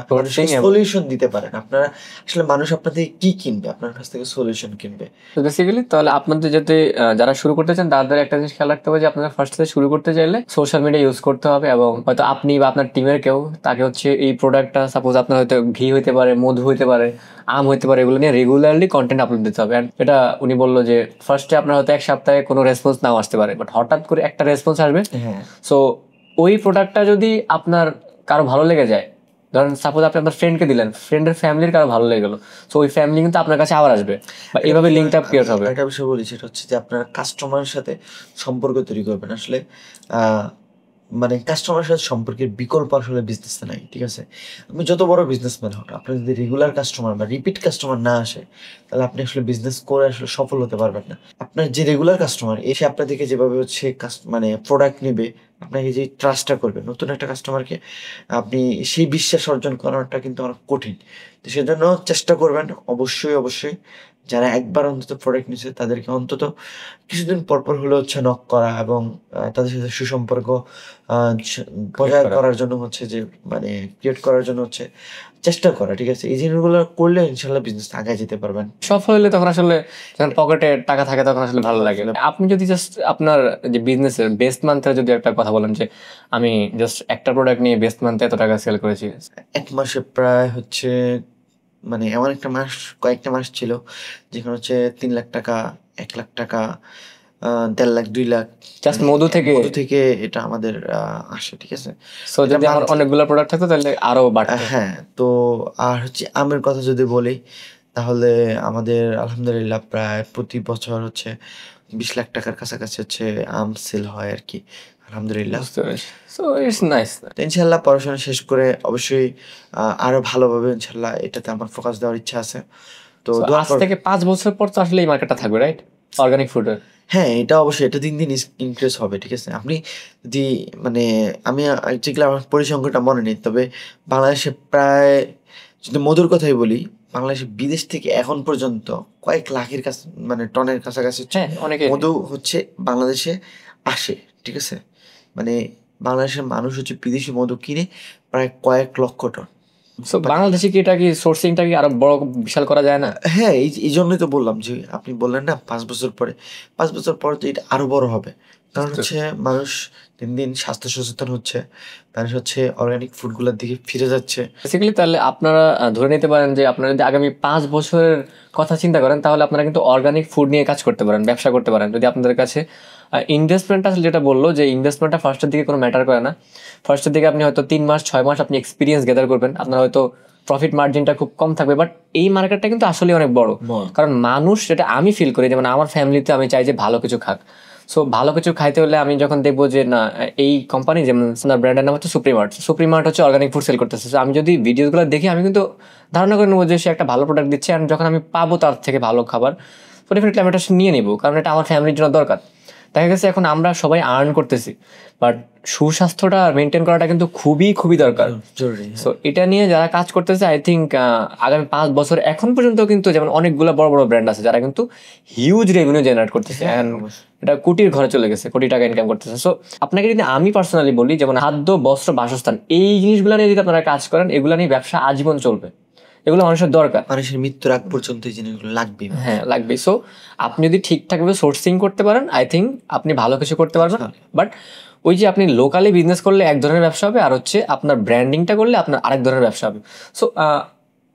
সলিউশন দিতে পারেন। আপনারা আসলে মানুষ আপনার থেকে কি কিনবে, আপনার কাছ থেকে সলিউশন কিনবে। তো বেসিক্যালি তাহলে আপনাদের যাতে যারা শুরু করতে চান তাদের একটা জিনিস খেয়াল রাখতে হবে যে আপনারা ফার্স্ট থেকে শুরু করতে চাইলে সোশ্যাল মিডিয়া ইউজ করতে হবে, এবং হয়তো আপনি বা আপনার টিমের কেউ তাকে এই প্রোডাক্টটা, সাপোজ আপনার হয়তো ঘি হইতে পারে, মধু হইতে পারে, আম হইতে পারে, এগুলো নিয়ে রেগুলারলি কন্টেন্ট আপলোড দিতে হবে। অ্যান্ড এটা উনি বললো যে ফার্স্টে আপনার হয়তো এক সপ্তাহে কোনো রেসপন্স নাও আসতে পারে, বাট হঠাৎ করে একটা রেসপন্স আসবে। সো ওই প্রোডাক্টটা যদি আপনার কারো ভালো লেগে যায়, ধরেন সাপোজ আপনি আপনার ফ্রেন্ডকে দিলেন, ফ্রেন্ডের ফ্যামিলির কারো ভালো লেগে গেলো, সো ওই ফ্যামিলি কিন্তু আপনার কাছে আবার আসবে বা এইভাবে লিঙ্কটা ক্রিয়েট হবে। একটা বিষয় বলি, সেটা যে আপনার কাস্টমারের সাথে সম্পর্ক তৈরি করবেন। আসলে মানে কাস্টমারের সাথে সম্পর্কের বিকল্প আসলে বিজনেসে নাই, ঠিক আছে? আপনি যত বড় বিজনেসম্যান হোক, আপনার যদি রেগুলার কাস্টমার বা রিপিট কাস্টমার না আসে, তাহলে আপনি আসলে বিজনেস করে আসলে সফল হতে পারবেন না। আপনার যে রেগুলার কাস্টমার এসে আপনার থেকে যেভাবে মানে প্রোডাক্ট নেবে, আপনাকে যে ট্রাস্টটা করবে, নতুন একটা কাস্টমারকে আপনি সেই বিশ্বাস অর্জন করাটা কিন্তু অনেক কঠিন। তো সেজন্য চেষ্টা করবেন অবশ্যই অবশ্যই, যারা একবার অন্তত প্রোডাক্ট নিচ্ছে তাদেরকে অন্তত কিছুদিন পরপর হলে নক করা এবং তাদের সাথে সুসম্পর্ক বজায় করার জন্য যে মানে ক্রিয়েট করার জন্য চেষ্টা করা, ঠিক আছে? এই জিনিসগুলো করলে ইনশাল্লাহ বিজনেস আগায় যেতে পারবেন। সফল হলে তখন আসলে যখন পকেটে টাকা থাকে তখন আসলে ভালো লাগে। আপনি যদি জাস্ট আপনার যে বিজনেসের বেস্ট মান্থে যদি একটা কথা বলেন যে আমি জাস্ট একটা প্রোডাক্ট নিয়ে বেস্ট মান্থে এত টাকা সেল করেছি, এক মাসে প্রায় মানে এমন একটা মাস, কয়েকটা মাস ছিল যেখানে 3 লাখ টাকা, 1 লাখ টাকা, 1.5 লাখ, 2 লাখ জাস্ট মধু থেকে এটা আমাদের আসে, ঠিক আছে? সো যদি আমার অনেকগুলো প্রোডাক্ট থাকতো তাহলে আরো বাড়তো। হ্যাঁ, তো আর আমের কথা যদি বলি, তাহলে আমাদের আলহামদুলিল্লাহ প্রায় প্রতি বছর 20 লাখ টাকার কাছাকাছি আম সেল হয় আর কি, আলহামদুলিল্লাহ। So it's nice. ইনশাল্লাহ পড়াশোনা শেষ করে অবশ্যই আরো ভালোভাবে ইনশাল্লাহ এটাতে আমার ফোকাস দেওয়ার ইচ্ছা আছে। তো আজ থেকে 5 বছর পর তো আসলে এই মার্কেটটা থাকবে, রাইট? অর্গানিক ফুডের। হ্যাঁ, এটা অবশ্যই, এটা দিন দিন ইনক্রিজ হবে, ঠিক আছে? আপনি যদি মানে আমি যেগুলো আমার পরিসংখ্যানটা মনে নেই, তবে বাংলাদেশে প্রায়, যদি মধুর কথাই বলি, বাংলাদেশে বিদেশ থেকে এখন পর্যন্ত কয়েক লাখের কাছে মানে টনের কাছাকাছি মধু বাংলাদেশে আসে, ঠিক আছে? মানে বাংলাদেশের মানুষ বিদেশি মধু কিনে প্রায় কয়েক লক্ষ টন। সো বাংলাদেশে কি এটা কি সোর্সিংটা কি আরো বড় বিশাল করা যায় না? হ্যাঁ, এই জন্যই তো বললাম যে আপনি বললেন না 5 বছর পরে, 5 বছর পরে তো এটা আরো বড় হবে। কারণ মানুষ দিন দিন স্বাস্থ্য সচেতন হচ্ছে, মানুষ অর্গানিক ফুডগুলোর দিকে ফিরে যাচ্ছে। বেসিক্যালি তাহলে আপনারা ধরে নিতে পারেন যে আপনারা যদি আগামী 5 বছরের কথা চিন্তা করেন, তাহলে আপনারা কিন্তু অর্গানিক ফুড নিয়ে কাজ করতে পারেন, ব্যবসা করতে পারেন। যদি আপনাদের কাছে ইনভেস্টমেন্টটা আসলে যেটা বললো যে ইনভেস্টমেন্টটা ফার্স্টের দিকে কোনো ম্যাটার করে না। ফার্স্টের দিকে আপনি হয়তো 3 মাস 6 মাস আপনি এক্সপিরিয়েন্স গ্যাদার করবেন, আপনার হয়তো প্রফিট মার্জিনটা খুব কম থাকবে, বাট এই মার্কেটটা কিন্তু আসলে অনেক বড়। কারণ মানুষ, যেটা আমি ফিল করি, যেমন আমার ফ্যামিলিতে আমি চাই যে ভালো কিছু খাক। সো ভালো কিছু খাইতে হলে আমি যখন দেখবো যে না এই কোম্পানি, যেমন ব্র্যান্ডের নাম হচ্ছে সুপ্রিমার্ট হচ্ছে অর্গানিক ফুড সেল করতেছে, সো আমি যদি ভিডিওগুলো দেখি আমি কিন্তু ধারণা করে নেবো যে সে একটা ভালো প্রোডাক্ট দিচ্ছে, অ্যান্ড যখন আমি পাবো তার থেকে ভালো খাবার, তো ডেফিনেটলি আমি এটা নিয়ে নিবো, কারণ এটা আমার ফ্যামিলির জন্য দরকার। দেখা গেছে এখন আমরা সবাই আর্ন করতেছি, বাট সুস্বাস্থ্যটা মেনটেন করাটা কিন্তু খুবই খুবই দরকার, জরুরি। সো এটা নিয়ে যারা কাজ করতেছে আই থিঙ্ক আগামী 5 বছর এখন পর্যন্ত কিন্তু যেমন অনেকগুলো বড় বড় ব্র্যান্ড আছে যারা কিন্তু হিউজ রেভিনিউ জেনারেট করতেছে, অ্যান্ড এটা কোটির ঘরে চলে গেছে, কোটি টাকা ইনকাম করতেছে। সো আপনাকে যদি আমি পার্সোনালি বলি, যেমন খাদ্য, বস্ত্র, বাসস্থান, এই জিনিসগুলো নিয়ে যদি আপনারা কাজ করেন, এগুলো নিয়ে ব্যবসা আজীবন চলবে, এগুলো মানুষের দরকার, মানুষের মৃত্যুর আগ পর্যন্ত এই জিনিসগুলো লাগবে। হ্যাঁ লাগবে। সো আপনি যদি ঠিকঠাকভাবে সোর্সিং করতে পারেন, আই থিঙ্ক আপনি ভালো কিছু করতে পারবেন। বাট ওই যে আপনি লোকালি বিজনেস করলে এক ধরনের ব্যবসা হবে, আর হচ্ছে আপনার ব্র্যান্ডিংটা করলে আপনার আরেক ধরনের ব্যবসা হবে। সো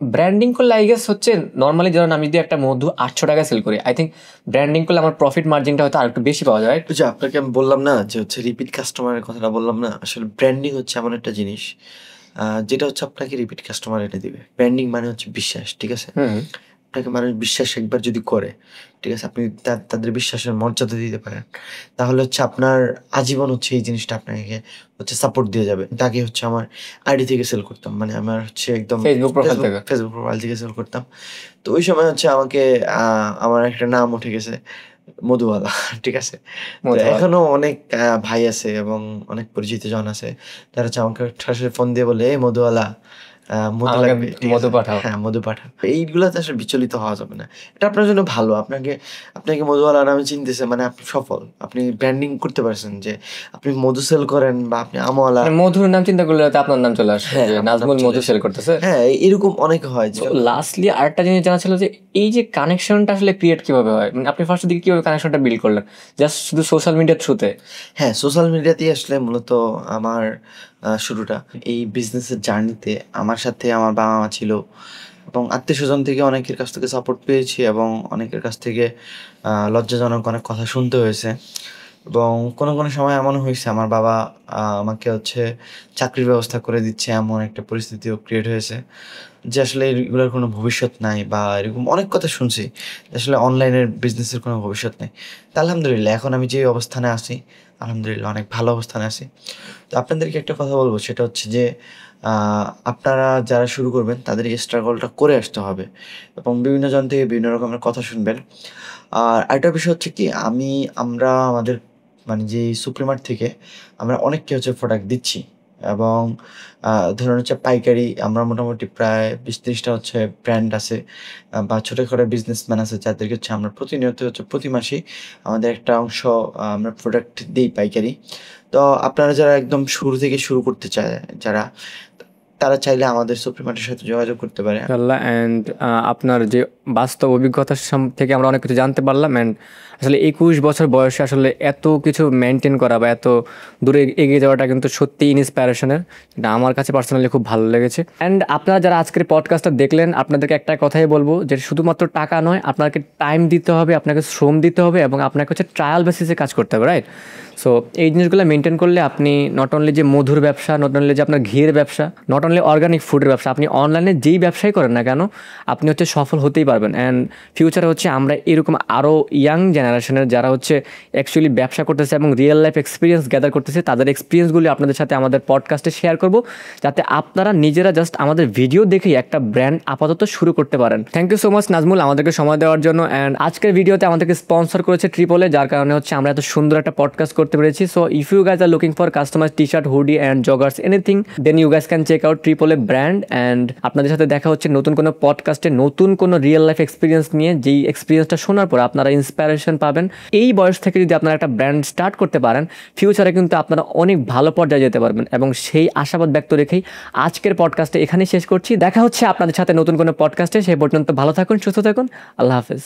ব্র্যান্ডিং করলে আই গেস হচ্ছে নর্মালি ধরুন আমি যদি একটা মধু 800 টাকা সেল করি, আই থিঙ্ক ব্র্যান্ডিং করলে আমার প্রফিট মার্জিনটা হয়তো আরেকটু বেশি পাওয়া যায়। যে আপনাকে আমি বললাম না যে হচ্ছে রিপিট কাস্টমারের কথাটা বললাম না, আসলে ব্র্যান্ডিং হচ্ছে এমন একটা জিনিস যেটা হচ্ছে আপনাকে রিপিট কাস্টমার এনে দিবে। ব্র্যান্ডিং মানে হচ্ছে বিশ্বাস, ঠিক আছে? আপনাকে মানুষ বিশ্বাস একবার যদি করে, ঠিক আছে, আপনি তাদের বিশ্বাসের মর্যাদা দিতে পারেন, তাহলে হচ্ছে আপনার আজীবন হচ্ছে এই জিনিসটা আপনাকে হচ্ছে সাপোর্ট দিয়ে যাবে। তাকে হচ্ছে আমার আইডি থেকে সেল করতাম, মানে আমার হচ্ছে একদম ফেসবুক প্রোফাইল থেকে সেল করতাম। তো ওই সময় হচ্ছে আমাকে আমার একটা নাম উঠে গেছে মধুওয়ালা, ঠিক আছে? তো এখনো অনেক ভাই আছে এবং অনেক পরিচিত জন আছে যারা হচ্ছে আমাকে সরাসরি ফোন দিয়ে বলে, এই মধুওয়ালা মধু লাগবে, মধু পাঠাও। হ্যাঁ মধু পাঠাও। এইগুলাতে আসলে বিচলিত হওয়া যাবে না, এটা আপনার জন্য ভালো। আপনাকে মধুওয়ালা নামে চিনতেছে মানে আপনি সফল, আপনি ব্র্যান্ডিং করতে পারছেন যে আপনি মধু সেল করেন বা আপনি আমওয়ালা। মধুর নাম চিন্তা করলে আপনার নাম চলে আসে, নাজমুল মধু সেল করতেছে। হ্যাঁ এরকম অনেক হয়। লাস্টলি আরেকটা জিনিস জানা ছিল যে এই যে কানেকশনটা আসলে ক্রিয়েট কিভাবে হয়, মানে আপনি ফার্স্ট দিকে কিভাবে কানেকশনটা বিল্ড করলেন? জাস্ট শুধু সোশ্যাল মিডিয়ার থ্রুতে? হ্যাঁ সোশ্যাল মিডিয়াতেই আসলে মূলত আমার শুরুটা। এই বিজনেসের জার্নিতে আমার সাথে আমার বাবা মা ছিল এবং আত্মীয় স্বজন থেকে অনেকের কাছ থেকে সাপোর্ট পেয়েছি এবং অনেকের কাছ থেকে লজ্জাজনক অনেক কথা শুনতে হয়েছে। এবং কোনো সময় এমন হয়েছে আমার বাবা আমাকে হচ্ছে চাকরির ব্যবস্থা করে দিচ্ছে, এমন একটা পরিস্থিতিও ক্রিয়েট হয়েছে যে আসলে এগুলোর কোনো ভবিষ্যৎ নাই, বা এরকম অনেক কথা শুনছি আসলে অনলাইনের বিজনেসের কোনো ভবিষ্যৎ নেই। তা আলহামদুলিল্লাহ এখন আমি যে অবস্থানে আছি, আলহামদুলিল্লাহ অনেক ভালো অবস্থানে আছি। তো আপনাদেরকে একটা কথা বলবো, সেটা হচ্ছে যে আপনারা যারা শুরু করবেন তাদের এই স্ট্রাগলটা করে আসতে হবে এবং বিভিন্ন জন থেকে বিভিন্ন রকমের কথা শুনবেন। আর আরেকটা বিষয় হচ্ছে কি, আমরা আমাদের মানে যে সুপ্রিমার্ট থেকে আমরা অনেককে হচ্ছে প্রোডাক্ট দিচ্ছি এবং ধরুন হচ্ছে পাইকারি আমরা মোটামুটি প্রায় 20-30টা হচ্ছে ব্র্যান্ড আছে বা ছোটোখাটো বিজনেসম্যান আছে যাদেরকে হচ্ছে আমরা প্রতিনিয়ত হচ্ছে প্রতি মাসেই আমাদের একটা অংশ আমরা প্রোডাক্ট দিই পাইকারি। তো আপনারা যারা একদম শুরু থেকে শুরু করতে চায় যারা, তারা চাইলে আমাদের সুপ্রিমার্টের সাথে যোগাযোগ করতে পারে। অ্যান্ড আপনার যে বাস্তব অভিজ্ঞতা থেকে আমরা অনেক কিছু জানতে পারলাম। অ্যান্ড আসলে 21 বছর বয়সে আসলে এত কিছু মেনটেন করা বা এত দূরে এগিয়ে যাওয়াটা কিন্তু সত্যি ইন্সপিরেশনের, এটা আমার কাছে পার্সোনালি খুব ভালো লেগেছে। অ্যান্ড আপনারা যারা আজকের পডকাস্টটা দেখলেন, আপনাদেরকে একটা কথাই বলবো যে শুধুমাত্র টাকা নয়, আপনাকে টাইম দিতে হবে, আপনাকে শ্রম দিতে হবে এবং আপনাকে হচ্ছে ট্রায়াল বেসিসে কাজ করতে হবে, রাইট? সো এই জিনিসগুলো মেনটেন করলে আপনি নট অনলি যে মধুর ব্যবসা, নট অনলি যে আপনার ঘিয়ের ব্যবসা, নট অনলি অর্গানিক ফুডের ব্যবসা, আপনি অনলাইনে যেই ব্যবসাই করেন না কেন আপনি হচ্ছে সফল হতেই পারবেন। অ্যান্ড ফিউচারে হচ্ছে আমরা এরকম আরও ইয়াং জেনারেশনের যারা হচ্ছে অ্যাকচুয়ালি ব্যবসা করতেছে এবং রিয়েল লাইফ এক্সপিরিয়েন্স গ্যাদার করতেছে, তাদের এক্সপিরিয়েন্সগুলি আপনাদের সাথে আমাদের পডকাস্টে শেয়ার করব, যাতে আপনারা নিজেরা জাস্ট আমাদের ভিডিও দেখেই একটা ব্র্যান্ড আপাতত শুরু করতে পারেন। Thank you so much Nazmul আমাদেরকে সময় দেওয়ার জন্য। অ্যান্ড আজকের ভিডিওতে আমাদেরকে স্পন্সর করেছে ট্রিপলে, যার কারণে হচ্ছে আমরা এত সুন্দর একটা পডকাস্ট করতে পেরেছি। So if you guys are looking for customized t-shirt, hoodie and joggers, anything, then you guys can check out Tripole brand. And আপনাদের সাথে দেখা হচ্ছে নতুন কোনো পডকাস্টে নতুন কোনো রিয়েল লাইফ এক্সপিরিয়েন্স নিয়ে, যেই এক্সপিরিয়েন্সটা শোনার পর আপনারা ইন্সপিরেশন পাবেন। এই বয়স থেকে যদি আপনারা একটা ব্র্যান্ড স্টার্ট করতে পারেন, ফিউচারে কিন্তু আপনারা অনেক ভালো পর্যায়ে যেতে পারবেন। এবং সেই আশাবাদ ব্যক্ত রেখেই আজকের পডকাস্টে এখানেই শেষ করছি। দেখা হচ্ছে আপনাদের সাথে নতুন কোনো পডকাস্টে। সেই পর্যন্ত ভালো থাকুন, সুস্থ থাকুন, আল্লাহ হাফেজ।